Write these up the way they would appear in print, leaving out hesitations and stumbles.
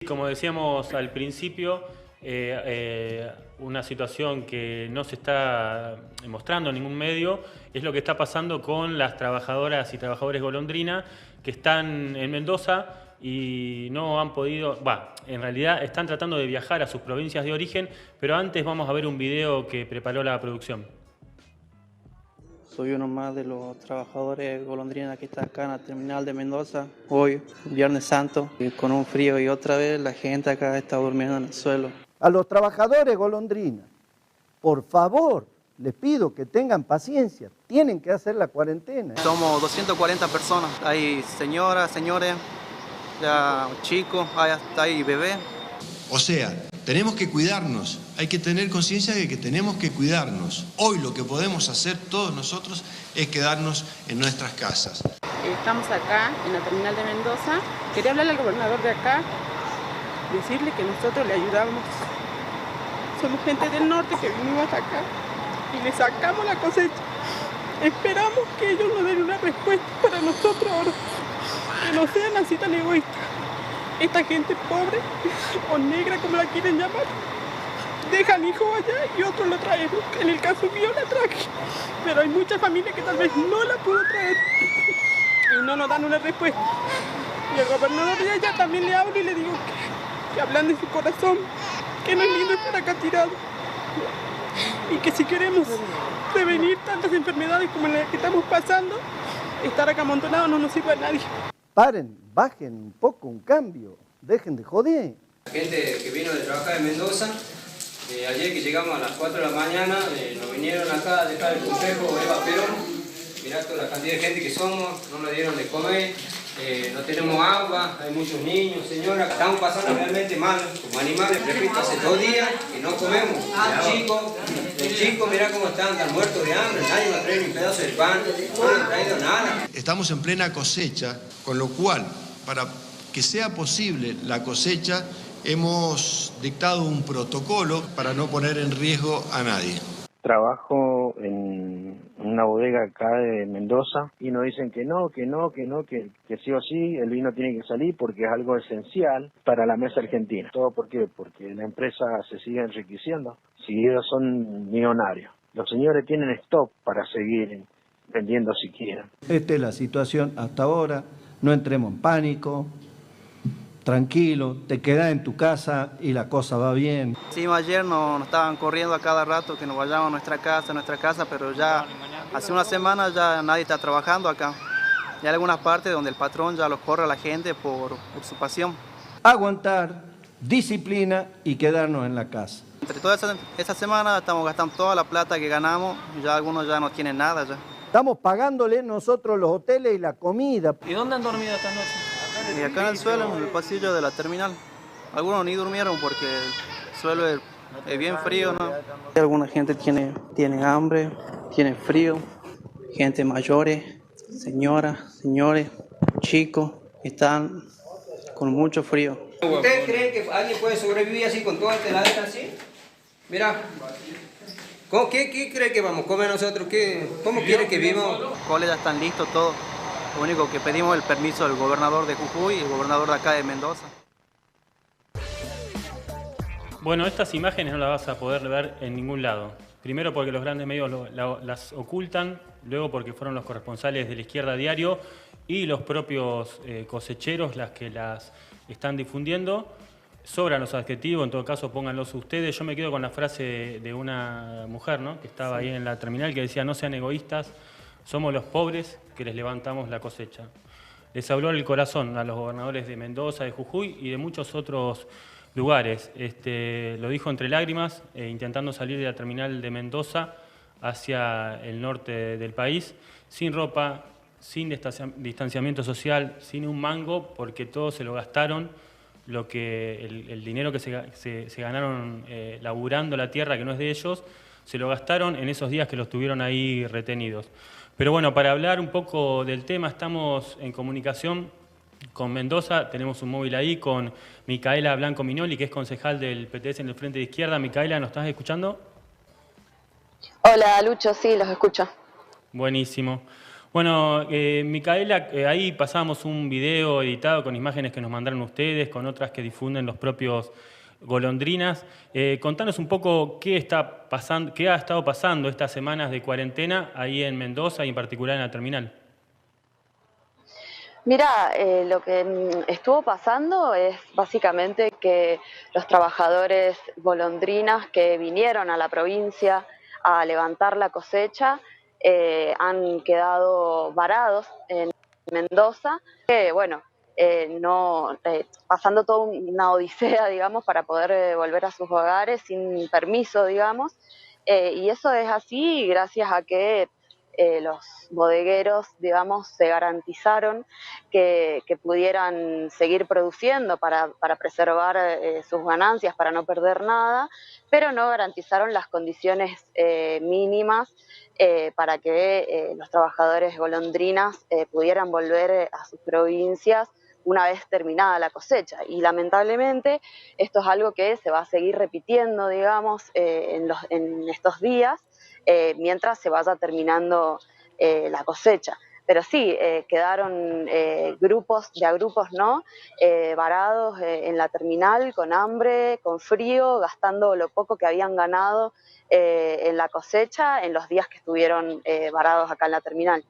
Como decíamos al principio, una situación que no se está mostrando en ningún medio es lo que está pasando con las trabajadoras y trabajadores golondrina que están en Mendoza y no han podido, en realidad están tratando de viajar a sus provincias de origen, pero antes vamos a ver un video que preparó la producción. Soy uno más de los trabajadores golondrina que está acá en la terminal de Mendoza. Hoy, Viernes Santo, y con un frío y otra vez la gente acá está durmiendo en el suelo. A los trabajadores golondrina, por favor, les pido que tengan paciencia. Tienen que hacer la cuarentena. Somos 240 personas. Hay señoras, señores, ya chicos, hasta hay bebés. O sea, tenemos que cuidarnos, hay que tener conciencia de que tenemos que cuidarnos. Hoy lo que podemos hacer todos nosotros es quedarnos en nuestras casas. Estamos acá en la terminal de Mendoza. Quería hablarle al gobernador de acá, decirle que nosotros le ayudamos. Somos gente del norte que vinimos acá y le sacamos la cosecha. Esperamos que ellos nos den una respuesta para nosotros ahora, que no sean así tan egoístas. Esta gente pobre o negra, como la quieren llamar, dejan hijos allá y otros lo traen. En el caso mío la traje, pero hay muchas familias que tal vez no la pudo traer y no nos dan una respuesta. Y al gobernador de allá también le hablo y le digo que hablan de su corazón, que no es lindo estar acá tirado y que si queremos prevenir tantas enfermedades como las que estamos pasando, estar acá amontonados no nos sirve a nadie. Paren, bajen un poco, un cambio, dejen de joder. Gente que vino de trabajar en Mendoza, ayer que llegamos a las 4 de la mañana, nos vinieron acá a dejar el consejo Eva Perón. Mirá toda la cantidad de gente que somos, no nos dieron de comer, no tenemos agua, hay muchos niños, señoras, estamos pasando realmente mal, como animales, repito, hace 2 días que no comemos. Los chicos, mirá cómo están muertos de hambre, nadie va a traer ni un pedazo de pan, no han traído nada. Estamos en plena cosecha, con lo cual, para que sea posible la cosecha, hemos dictado un protocolo para no poner en riesgo a nadie. Trabajo en una bodega acá de Mendoza y nos dicen que sí o sí el vino tiene que salir porque es algo esencial para la mesa argentina. ¿Todo por qué? Porque la empresa se sigue enriqueciendo. Si ellos son millonarios, los señores tienen stock para seguir vendiendo si quieren. Esta es la situación hasta ahora, no entremos en pánico. Tranquilo, te quedas en tu casa y la cosa va bien. Sí, ayer nos estaban corriendo a cada rato que nos vayamos a nuestra casa, pero ya hace una semana ya nadie está trabajando acá. Y hay algunas partes donde el patrón ya los corre a la gente por usurpación. Aguantar, disciplina y quedarnos en la casa. Entre toda esa semana estamos gastando toda la plata que ganamos y ya algunos ya no tienen nada ya. Estamos pagándole nosotros los hoteles y la comida. ¿Y dónde han dormido esta noche? Y acá en el suelo, en el pasillo de la terminal. Algunos ni durmieron porque el suelo es bien frío, ¿no? Alguna gente tiene hambre, tiene frío, gente mayores, señoras, señores, chicos, están con mucho frío. ¿Ustedes creen que alguien puede sobrevivir así con toda esta heladera así? Mirá, ¿qué cree que vamos a comer nosotros? ¿Cómo quiere que vivamos? Los coles ya están listos todos. Lo único que pedimos es el permiso del gobernador de Jujuy y el gobernador de acá de Mendoza. Bueno, estas imágenes no las vas a poder ver en ningún lado. Primero porque los grandes medios las ocultan, luego porque fueron los corresponsales de La Izquierda Diario y los propios cosecheros las que las están difundiendo. Sobran los adjetivos, en todo caso pónganlos ustedes. Yo me quedo con la frase de una mujer, ¿no?, que estaba ahí en la terminal, que decía: no sean egoístas, somos los pobres que les levantamos la cosecha. Les habló el corazón a los gobernadores de Mendoza, de Jujuy y de muchos otros lugares. Lo dijo entre lágrimas, intentando salir de la terminal de Mendoza hacia el norte del país, sin ropa, sin distanciamiento social, sin un mango, porque todos se lo gastaron, el dinero que se ganaron laburando la tierra que no es de ellos, se lo gastaron en esos días que los tuvieron ahí retenidos. Pero bueno, para hablar un poco del tema, estamos en comunicación con Mendoza, tenemos un móvil ahí con Micaela Blanco Minoli, que es concejal del PTS en el Frente de Izquierda. Micaela, ¿nos estás escuchando? Hola, Lucho, sí, los escucho. Buenísimo. Bueno, Micaela, ahí pasamos un video editado con imágenes que nos mandaron ustedes, con otras que difunden los propios golondrinas. Contanos un poco qué está pasando, qué ha estado pasando estas semanas de cuarentena ahí en Mendoza y en particular en la terminal. Mira, lo que estuvo pasando es básicamente que los trabajadores golondrinas que vinieron a la provincia a levantar la cosecha han quedado varados en Mendoza, que bueno, pasando toda una odisea, digamos, para poder volver a sus hogares sin permiso, digamos, y eso es así gracias a que los bodegueros, digamos, se garantizaron que pudieran seguir produciendo para preservar sus ganancias, para no perder nada, pero no garantizaron las condiciones mínimas para que los trabajadores golondrinas pudieran volver a sus provincias una vez terminada la cosecha. Y lamentablemente esto es algo que se va a seguir repitiendo, digamos, en estos días, mientras se vaya terminando la cosecha. Pero sí, quedaron grupos, ¿no? Varados en la terminal, con hambre, con frío, gastando lo poco que habían ganado en la cosecha en los días que estuvieron varados acá en la terminal.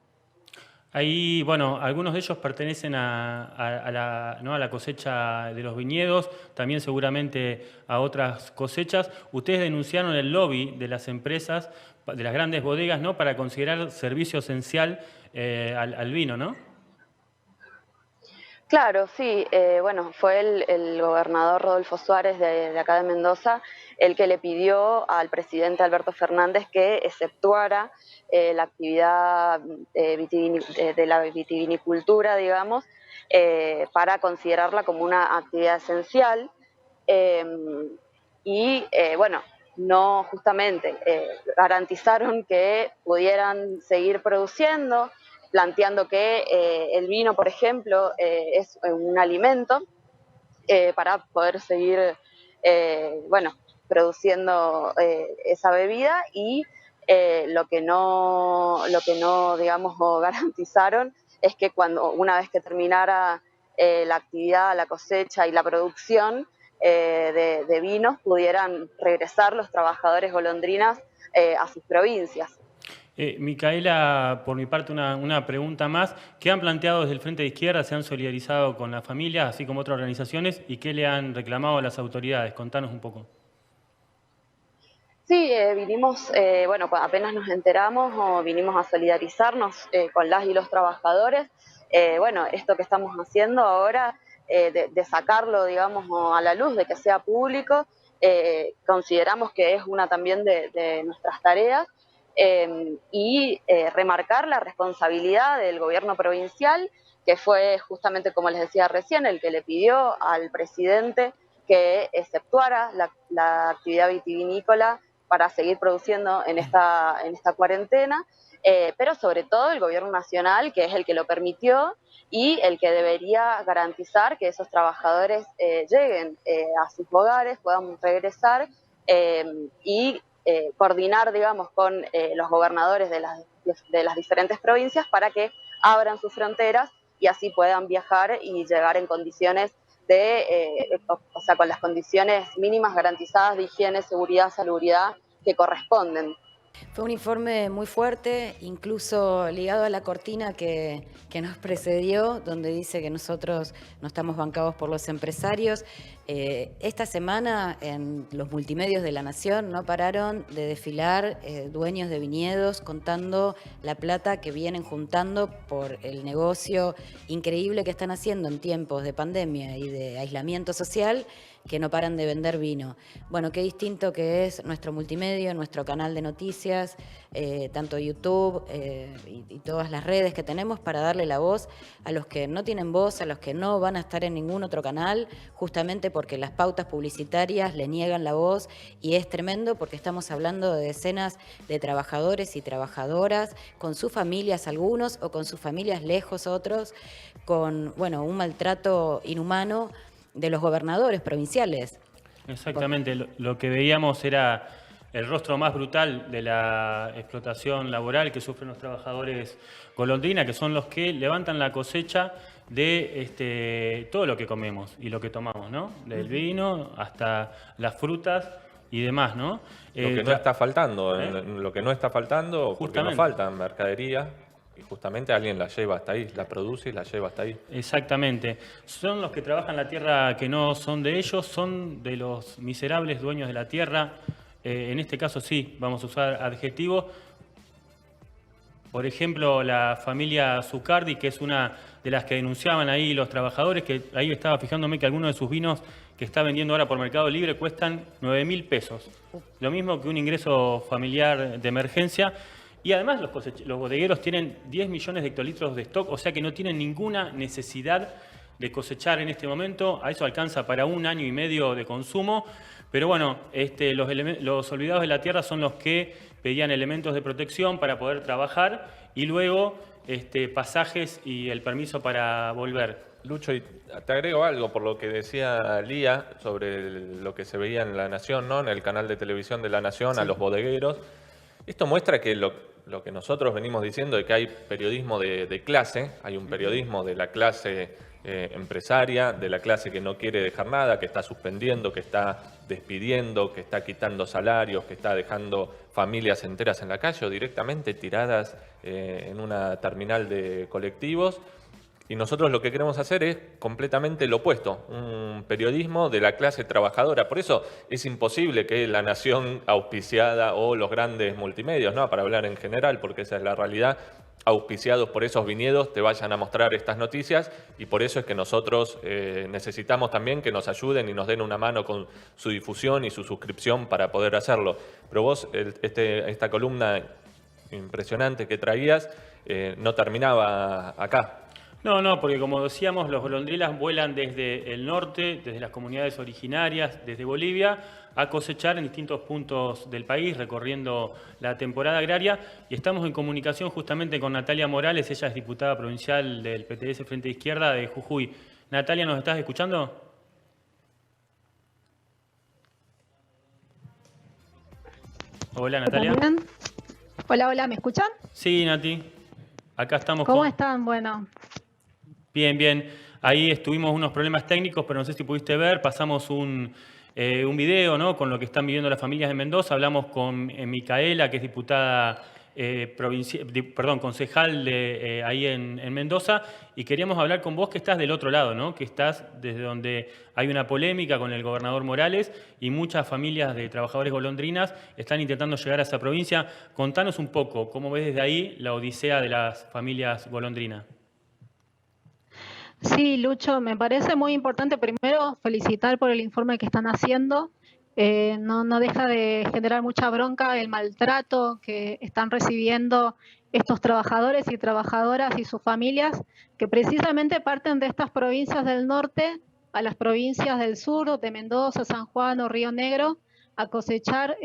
Ahí, bueno, algunos de ellos pertenecen ¿no? a la cosecha de los viñedos, también seguramente a otras cosechas. Ustedes denunciaron el lobby de las empresas, de las grandes bodegas, ¿no? Para considerar servicio esencial al vino, ¿no? Claro, sí. Bueno, fue el gobernador Rodolfo Suárez de acá de Mendoza el que le pidió al presidente Alberto Fernández que exceptuara la actividad de la vitivinicultura, digamos, para considerarla como una actividad esencial. Bueno, no justamente garantizaron que pudieran seguir produciendo, planteando que el vino, por ejemplo, es un alimento para poder seguir, bueno, produciendo esa bebida, y lo que no, digamos, garantizaron es que una vez que terminara la actividad, la cosecha y la producción de vinos, pudieran regresar los trabajadores golondrinas a sus provincias. Micaela, por mi parte, una pregunta más. ¿Qué han planteado desde el Frente de Izquierda? ¿Se han solidarizado con las familias, así como otras organizaciones? ¿Y qué le han reclamado a las autoridades? Contanos un poco. Sí, vinimos, bueno, apenas nos enteramos, vinimos a solidarizarnos con las y los trabajadores. Bueno, esto que estamos haciendo ahora, de sacarlo, digamos, a la luz, de que sea público, consideramos que es una también de nuestras tareas, y remarcar la responsabilidad del gobierno provincial, que fue justamente, como les decía recién, el que le pidió al presidente que exceptuara la actividad vitivinícola para seguir produciendo en esta cuarentena, pero sobre todo el gobierno nacional, que es el que lo permitió y el que debería garantizar que esos trabajadores lleguen a sus hogares, puedan regresar y coordinar, digamos, con los gobernadores de las diferentes provincias para que abran sus fronteras y así puedan viajar y llegar en condiciones o sea, con las condiciones mínimas garantizadas de higiene, seguridad, salubridad que corresponden. Fue un informe muy fuerte, incluso ligado a la cortina que nos precedió, donde dice que nosotros no estamos bancados por los empresarios. Esta semana en los multimedios de La Nación no pararon de desfilar dueños de viñedos contando la plata que vienen juntando por el negocio increíble que están haciendo en tiempos de pandemia y de aislamiento social, que no paran de vender vino. Bueno, qué distinto que es nuestro multimedio, nuestro canal de noticias, tanto YouTube y todas las redes que tenemos, para darle la voz a los que no tienen voz, a los que no van a estar en ningún otro canal, justamente porque las pautas publicitarias le niegan la voz, y es tremendo porque estamos hablando de decenas de trabajadores y trabajadoras, con sus familias algunos, o con sus familias lejos otros, con, bueno, un maltrato inhumano de los gobernadores provinciales. Exactamente, lo que veíamos era el rostro más brutal de la explotación laboral que sufren los trabajadores golondrina, que son los que levantan la cosecha de todo lo que comemos y lo que tomamos, ¿no? Del vino hasta las frutas y demás, ¿no? Lo que no está faltando, lo que no está faltando, porque no falta mercadería, y justamente alguien la lleva hasta ahí, la produce y la lleva hasta ahí. Exactamente. Son los que trabajan la tierra que no son de ellos, son de los miserables dueños de la tierra. En este caso sí, vamos a usar adjetivos. Por ejemplo, la familia Zucardi, que es una de las que denunciaban ahí los trabajadores, que ahí estaba fijándome que algunos de sus vinos que está vendiendo ahora por Mercado Libre cuestan 9.000 pesos. Lo mismo que un ingreso familiar de emergencia. Y además los bodegueros tienen 10 millones de hectolitros de stock, o sea que no tienen ninguna necesidad de cosechar en este momento. A eso alcanza para 1 año y medio de consumo. Pero bueno, los olvidados de la tierra son los que pedían elementos de protección para poder trabajar y luego pasajes y el permiso para volver. Lucho, y te agrego algo por lo que decía Lía sobre lo que se veía en La Nación, ¿no? En el canal de televisión de La Nación, sí, a los bodegueros. Esto muestra que lo que nosotros venimos diciendo de que hay periodismo de clase, hay un periodismo de la clase empresaria, de la clase que no quiere dejar nada, que está suspendiendo, que está despidiendo, que está quitando salarios, que está dejando familias enteras en la calle o directamente tiradas en una terminal de colectivos. Y nosotros lo que queremos hacer es completamente lo opuesto, un periodismo de la clase trabajadora. Por eso es imposible que La Nación auspiciada o los grandes multimedios, ¿no? Para hablar en general, porque esa es la realidad, auspiciados por esos viñedos te vayan a mostrar estas noticias, y por eso es que nosotros necesitamos también que nos ayuden y nos den una mano con su difusión y su suscripción para poder hacerlo. Pero vos, esta columna impresionante que traías, no terminaba acá. No, porque como decíamos, los golondrinas vuelan desde el norte, desde las comunidades originarias, desde Bolivia, a cosechar en distintos puntos del país, recorriendo la temporada agraria. Y estamos en comunicación justamente con Natalia Morales, ella es diputada provincial del PTS Frente Izquierda de Jujuy. Natalia, ¿nos estás escuchando? Hola, Natalia. Hola, ¿me escuchan? Sí, Nati. Acá estamos. ¿Cómo están? Bueno. Bien. Ahí estuvimos unos problemas técnicos, pero no sé si pudiste ver. Pasamos un video, ¿no?, con lo que están viviendo las familias de Mendoza. Hablamos con Micaela, que es diputada concejal de ahí en Mendoza, y queríamos hablar con vos, que estás del otro lado, ¿no?, que estás desde donde hay una polémica con el gobernador Morales y muchas familias de trabajadores golondrinas están intentando llegar a esa provincia. Contanos un poco cómo ves desde ahí la odisea de las familias golondrinas. Sí, Lucho, me parece muy importante primero felicitar por el informe que están haciendo. No deja de generar mucha bronca el maltrato que están recibiendo estos trabajadores y trabajadoras y sus familias, que precisamente parten de estas provincias del norte a las provincias del sur, de Mendoza, San Juan o Río Negro, a cosechar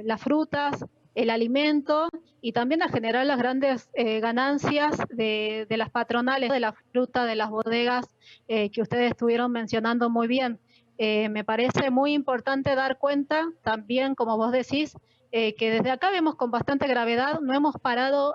las frutas, el alimento y también a generar las grandes ganancias de las patronales, de la fruta, de las bodegas que ustedes estuvieron mencionando muy bien. Me parece muy importante dar cuenta también, como vos decís, que desde acá vemos con bastante gravedad, no hemos parado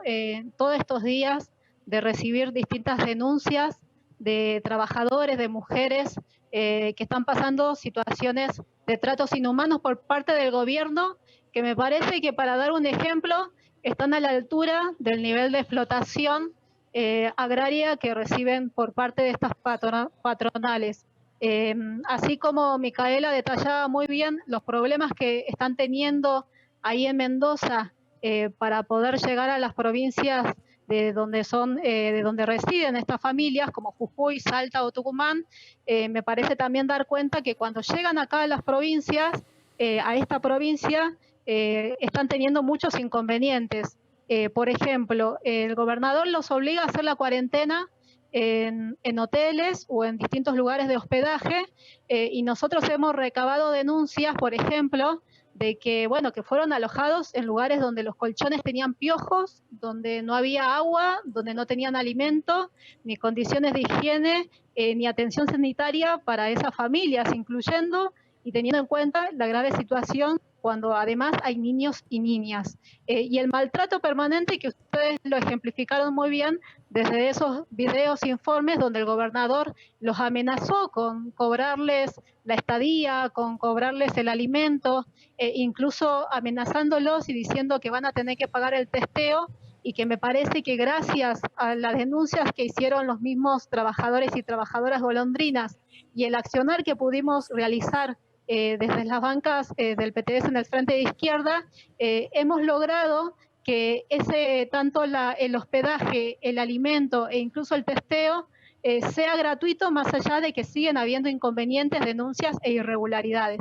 todos estos días de recibir distintas denuncias de trabajadores, de mujeres que están pasando situaciones de tratos inhumanos por parte del gobierno, que me parece que, para dar un ejemplo, están a la altura del nivel de explotación agraria que reciben por parte de estas patronales. Así como Micaela detallaba muy bien los problemas que están teniendo ahí en Mendoza para poder llegar a las provincias de donde residen estas familias, como Jujuy, Salta o Tucumán, me parece también dar cuenta que cuando llegan acá a las provincias, a esta provincia, están teniendo muchos inconvenientes. Por ejemplo, el gobernador los obliga a hacer la cuarentena en hoteles o en distintos lugares de hospedaje, y nosotros hemos recabado denuncias, por ejemplo, de que fueron alojados en lugares donde los colchones tenían piojos, donde no había agua, donde no tenían alimento, ni condiciones de higiene, ni atención sanitaria para esas familias, incluyendo y teniendo en cuenta la grave situación cuando además hay niños y niñas. Y el maltrato permanente que ustedes lo ejemplificaron muy bien desde esos videos e informes donde el gobernador los amenazó con cobrarles la estadía, con cobrarles el alimento, incluso amenazándolos y diciendo que van a tener que pagar el testeo, y que me parece que gracias a las denuncias que hicieron los mismos trabajadores y trabajadoras golondrinas y el accionar que pudimos realizar desde las bancas del PTS en el Frente de Izquierda, hemos logrado que tanto el hospedaje, el alimento e incluso el testeo sea gratuito, más allá de que siguen habiendo inconvenientes, denuncias e irregularidades.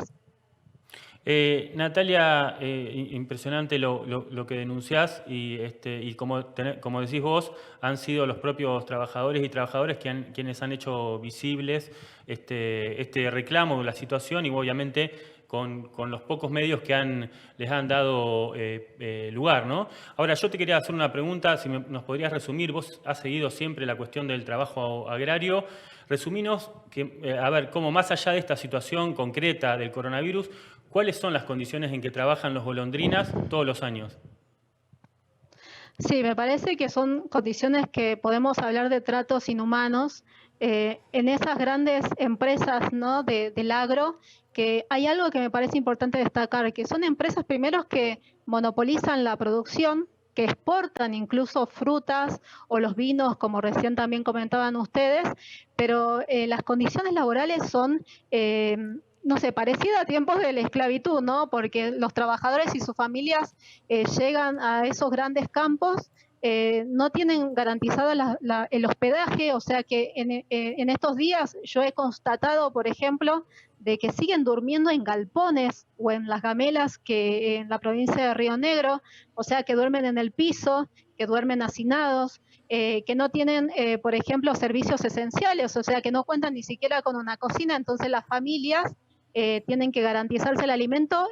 Natalia, impresionante lo que denunciás y como decís vos, han sido los propios trabajadores y trabajadoras quienes han hecho visibles este reclamo de la situación y obviamente con los pocos medios que les han dado lugar, ¿no? Ahora, yo te quería hacer una pregunta, si nos podrías resumir, vos has seguido siempre la cuestión del trabajo agrario, resuminos, a ver, cómo más allá de esta situación concreta del coronavirus, ¿cuáles son las condiciones en que trabajan los golondrinas todos los años? Sí, me parece que son condiciones que podemos hablar de tratos inhumanos en esas grandes empresas, ¿no?, del agro, que hay algo que me parece importante destacar, que son empresas primeros que monopolizan la producción, que exportan incluso frutas o los vinos, como recién también comentaban ustedes, pero las condiciones laborales son no sé, parecida a tiempos de la esclavitud, ¿no? Porque los trabajadores y sus familias llegan a esos grandes campos, no tienen garantizado el hospedaje, o sea que en estos días yo he constatado, por ejemplo, de que siguen durmiendo en galpones o en las gamelas que en la provincia de Río Negro, o sea que duermen en el piso, que duermen hacinados, que no tienen, por ejemplo, servicios esenciales, o sea que no cuentan ni siquiera con una cocina, entonces las familias tienen que garantizarse el alimento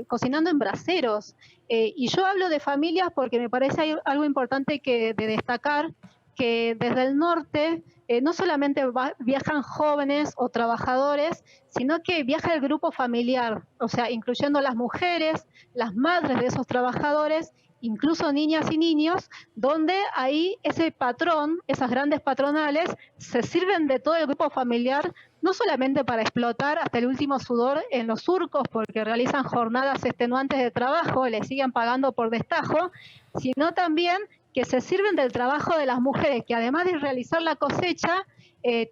cocinando en braseros. Y yo hablo de familias porque me parece algo importante de destacar, que desde el norte no solamente viajan jóvenes o trabajadores, sino que viaja el grupo familiar, o sea, incluyendo las mujeres, las madres de esos trabajadores, incluso niñas y niños, donde ahí ese patrón, esas grandes patronales, se sirven de todo el grupo familiar, no solamente para explotar hasta el último sudor en los surcos, porque realizan jornadas extenuantes de trabajo, les siguen pagando por destajo, sino también que se sirven del trabajo de las mujeres, que además de realizar la cosecha,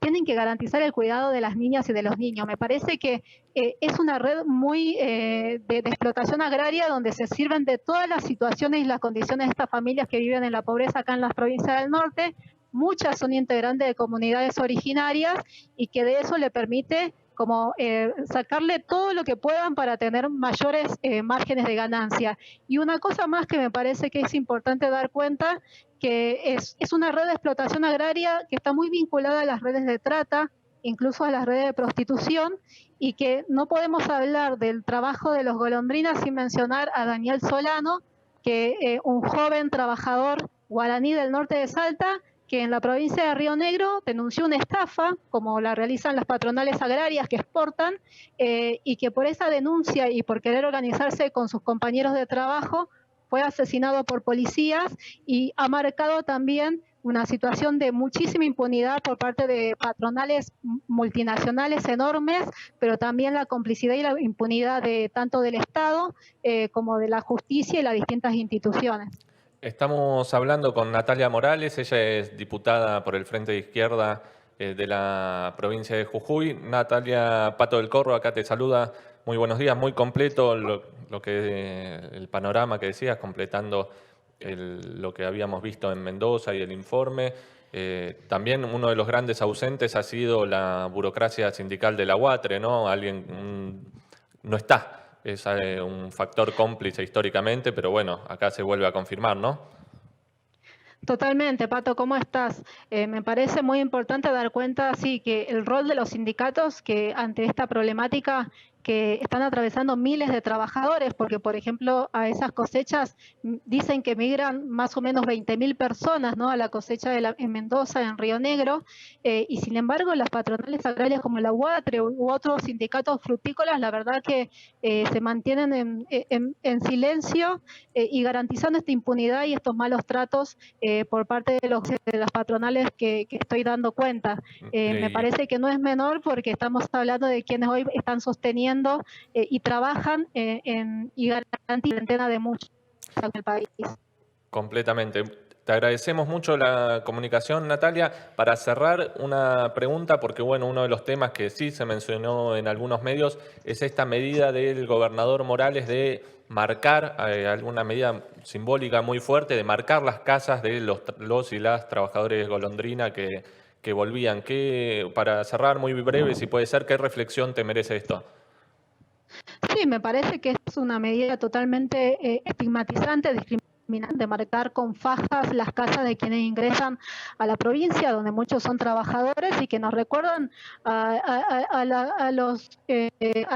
tienen que garantizar el cuidado de las niñas y de los niños. Me parece que es una red muy de explotación agraria donde se sirven de todas las situaciones y las condiciones de estas familias que viven en la pobreza acá en las provincias del norte. Muchas son integrantes de comunidades originarias y que de eso le permite como sacarle todo lo que puedan para tener mayores márgenes de ganancia. Y una cosa más que me parece que es importante dar cuenta, que es una red de explotación agraria que está muy vinculada a las redes de trata, incluso a las redes de prostitución, y que no podemos hablar del trabajo de los golondrinas sin mencionar a Daniel Solano, que un joven trabajador guaraní del norte de Salta, que en la provincia de Río Negro denunció una estafa, como la realizan las patronales agrarias que exportan, y que por esa denuncia y por querer organizarse con sus compañeros de trabajo, fue asesinado por policías y ha marcado también una situación de muchísima impunidad por parte de patronales multinacionales enormes, pero también la complicidad y la impunidad de tanto del Estado como de la justicia y las distintas instituciones. Estamos hablando con Natalia Morales, ella es diputada por el Frente de Izquierda de la provincia de Jujuy. Natalia, Pato del Corro, acá te saluda. Muy buenos días, muy completo el panorama que decías, completando lo que habíamos visto en Mendoza y el informe. También uno de los grandes ausentes ha sido la burocracia sindical de la UATRE, ¿no? No está. Es un factor cómplice históricamente, pero bueno, acá se vuelve a confirmar, ¿no? Totalmente, Pato, ¿cómo estás? Me parece muy importante dar cuenta, sí, que el rol de los sindicatos, que ante esta problemática que están atravesando miles de trabajadores, porque por ejemplo a esas cosechas dicen que migran más o menos 20.000 personas, ¿no?, a la cosecha en Mendoza, en Río Negro, y sin embargo las patronales agrarias como la UATRE u otros sindicatos frutícolas, la verdad que se mantienen en silencio y garantizando esta impunidad y estos malos tratos por parte de las patronales que estoy dando cuenta. Me parece que no es menor porque estamos hablando de quienes hoy están sosteniendo y trabajan y garantizan la de muchos en el país. Completamente. Te agradecemos mucho la comunicación, Natalia. Para cerrar, una pregunta, porque bueno, uno de los temas que sí se mencionó en algunos medios es esta medida del gobernador Morales de marcar, alguna medida simbólica muy fuerte, de marcar las casas de los y las trabajadores golondrina que volvían. Para cerrar muy breve, si puede ser, ¿qué reflexión te merece esto? Sí, me parece que es una medida totalmente estigmatizante, discriminante, marcar con fajas las casas de quienes ingresan a la provincia, donde muchos son trabajadores y que nos recuerdan a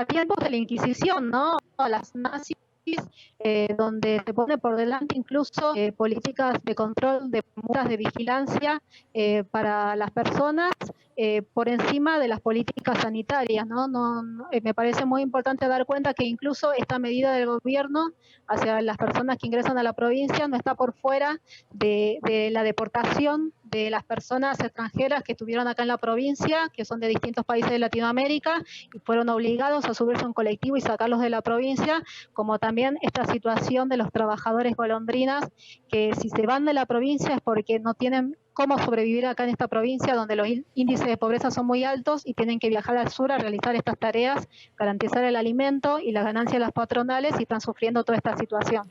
tiempos de la Inquisición, ¿no?, a las nazis, donde se pone por delante incluso políticas de control, de multas, de vigilancia para las personas por encima de las políticas sanitarias, ¿no? Me parece muy importante dar cuenta que incluso esta medida del gobierno hacia las personas que ingresan a la provincia no está por fuera de la deportación de las personas extranjeras que estuvieron acá en la provincia, que son de distintos países de Latinoamérica y fueron obligados a subirse a un colectivo y sacarlos de la provincia, como también esta situación de los trabajadores golondrinas que si se van de la provincia es porque no tienen cómo sobrevivir acá en esta provincia donde los índices de pobreza son muy altos y tienen que viajar al sur a realizar estas tareas, garantizar el alimento y la ganancia de las patronales y están sufriendo toda esta situación.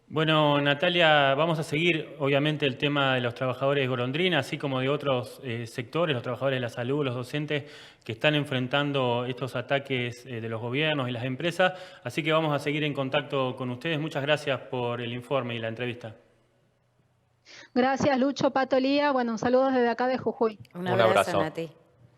Bueno, Natalia, vamos a seguir obviamente el tema de los trabajadores golondrina, así como de otros sectores, los trabajadores de la salud, los docentes que están enfrentando estos ataques de los gobiernos y las empresas. Así que vamos a seguir en contacto con ustedes. Muchas gracias por el informe y la entrevista. Gracias, Lucho, Pato, Lía. Bueno, un saludo desde acá de Jujuy. Un abrazo, Nati.